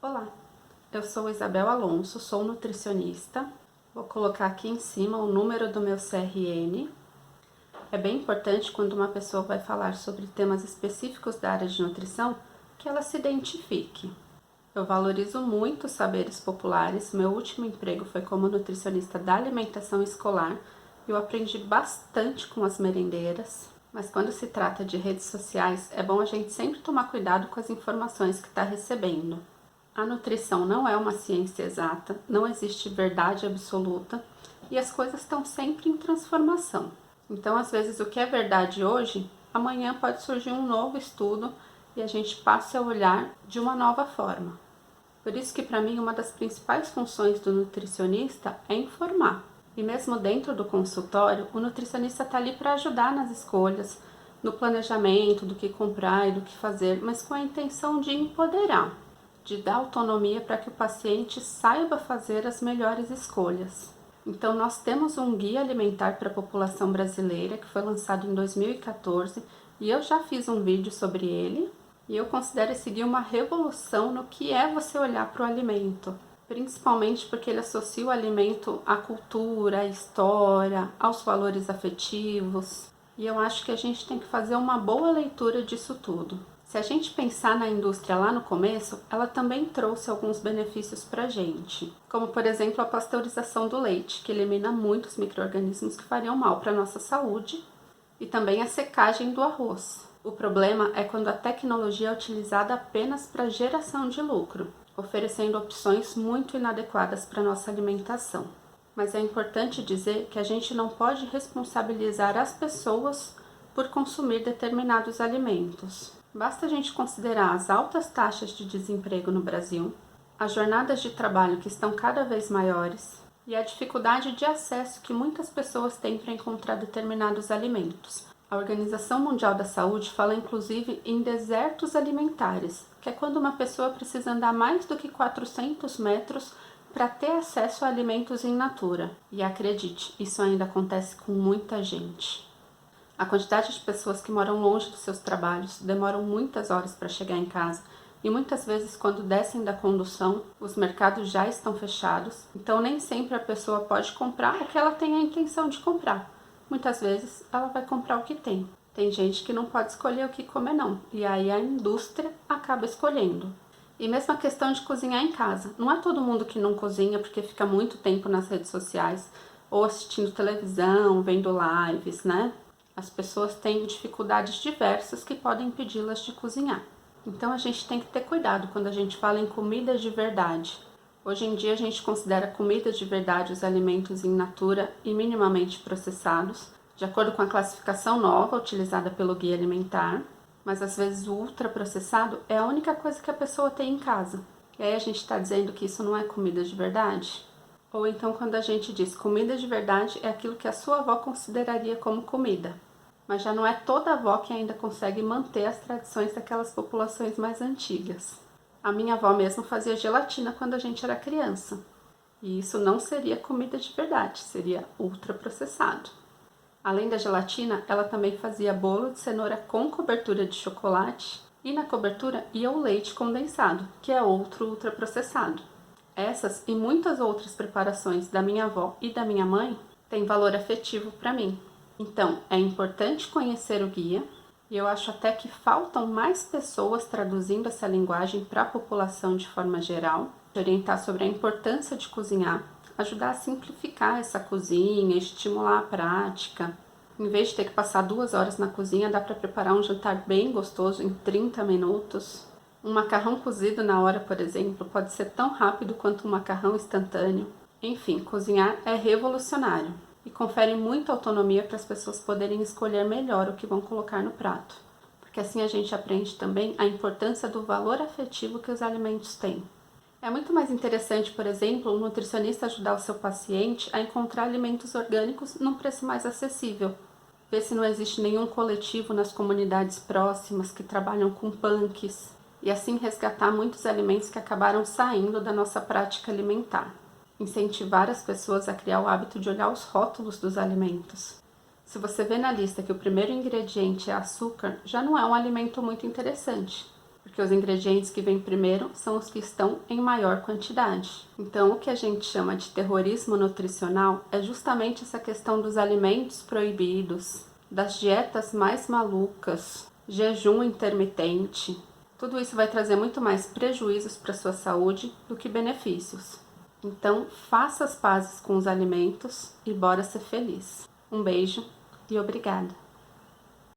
Olá, eu sou Isabel Alonso, sou nutricionista. Vou colocar aqui em cima o número do meu CRN. É bem importante quando uma pessoa vai falar sobre temas específicos da área de nutrição que ela se identifique. Eu valorizo muito os saberes populares. Meu último emprego foi como nutricionista da alimentação escolar. Eu aprendi bastante com as merendeiras. Mas quando se trata de redes sociais, é bom a gente sempre tomar cuidado com as informações que está recebendo. A nutrição não é uma ciência exata, não existe verdade absoluta e as coisas estão sempre em transformação. Então, às vezes, o que é verdade hoje, amanhã pode surgir um novo estudo e a gente passa a olhar de uma nova forma. Por isso que, para mim, uma das principais funções do nutricionista é informar. E mesmo dentro do consultório, o nutricionista está ali para ajudar nas escolhas, no planejamento do que comprar e do que fazer, mas com a intenção de empoderar, de dar autonomia para que o paciente saiba fazer as melhores escolhas. Então, nós temos um guia alimentar para a população brasileira que foi lançado em 2014 e eu já fiz um vídeo sobre ele. E eu considero esse guia uma revolução no que é você olhar para o alimento, principalmente porque ele associa o alimento à cultura, à história, aos valores afetivos. E eu acho que a gente tem que fazer uma boa leitura disso tudo. Se a gente pensar na indústria lá no começo, ela também trouxe alguns benefícios para a gente, como por exemplo a pasteurização do leite, que elimina muitos micro-organismos que fariam mal para a nossa saúde, e também a secagem do arroz. O problema é quando a tecnologia é utilizada apenas para geração de lucro, oferecendo opções muito inadequadas para a nossa alimentação. Mas é importante dizer que a gente não pode responsabilizar as pessoas por consumir determinados alimentos. Basta a gente considerar as altas taxas de desemprego no Brasil, as jornadas de trabalho que estão cada vez maiores e a dificuldade de acesso que muitas pessoas têm para encontrar determinados alimentos. A Organização Mundial da Saúde fala inclusive em desertos alimentares, que é quando uma pessoa precisa andar mais do que 400 metros para ter acesso a alimentos in natura. E acredite, isso ainda acontece com muita gente. A quantidade de pessoas que moram longe dos seus trabalhos demoram muitas horas para chegar em casa e muitas vezes quando descem da condução, os mercados já estão fechados, então nem sempre a pessoa pode comprar o que ela tem a intenção de comprar. Muitas vezes ela vai comprar o que tem. Tem gente que não pode escolher o que comer não, e aí a indústria acaba escolhendo. E mesmo a questão de cozinhar em casa. Não é todo mundo que não cozinha porque fica muito tempo nas redes sociais ou assistindo televisão, vendo lives, né? As pessoas têm dificuldades diversas que podem impedi-las de cozinhar. Então a gente tem que ter cuidado quando a gente fala em comida de verdade. Hoje em dia a gente considera comida de verdade os alimentos in natura e minimamente processados, de acordo com a classificação nova utilizada pelo Guia Alimentar, mas às vezes o ultraprocessado é a única coisa que a pessoa tem em casa. E aí a gente está dizendo que isso não é comida de verdade? Ou então quando a gente diz comida de verdade é aquilo que a sua avó consideraria como comida. Mas já não é toda avó que ainda consegue manter as tradições daquelas populações mais antigas. A minha avó mesmo fazia gelatina quando a gente era criança. E isso não seria comida de verdade, seria ultraprocessado. Além da gelatina, ela também fazia bolo de cenoura com cobertura de chocolate e na cobertura ia o leite condensado, que é outro ultraprocessado. Essas e muitas outras preparações da minha avó e da minha mãe têm valor afetivo para mim. Então, é importante conhecer o guia, e eu acho até que faltam mais pessoas traduzindo essa linguagem para a população de forma geral, orientar sobre a importância de cozinhar, ajudar a simplificar essa cozinha, estimular a prática. Em vez de ter que passar 2 horas na cozinha, dá para preparar um jantar bem gostoso em 30 minutos. Um macarrão cozido na hora, por exemplo, pode ser tão rápido quanto um macarrão instantâneo. Enfim, cozinhar é revolucionário e confere muita autonomia para as pessoas poderem escolher melhor o que vão colocar no prato, porque assim a gente aprende também a importância do valor afetivo que os alimentos têm. É muito mais interessante, por exemplo, o nutricionista ajudar o seu paciente a encontrar alimentos orgânicos num preço mais acessível, ver se não existe nenhum coletivo nas comunidades próximas que trabalham com punks, e assim resgatar muitos alimentos que acabaram saindo da nossa prática alimentar. Incentivar as pessoas a criar o hábito de olhar os rótulos dos alimentos. Se você vê na lista que o primeiro ingrediente é açúcar, já não é um alimento muito interessante, porque os ingredientes que vêm primeiro são os que estão em maior quantidade. Então, o que a gente chama de terrorismo nutricional é justamente essa questão dos alimentos proibidos, das dietas mais malucas, jejum intermitente. Tudo isso vai trazer muito mais prejuízos para a sua saúde do que benefícios. Então, faça as pazes com os alimentos e bora ser feliz. Um beijo e obrigada!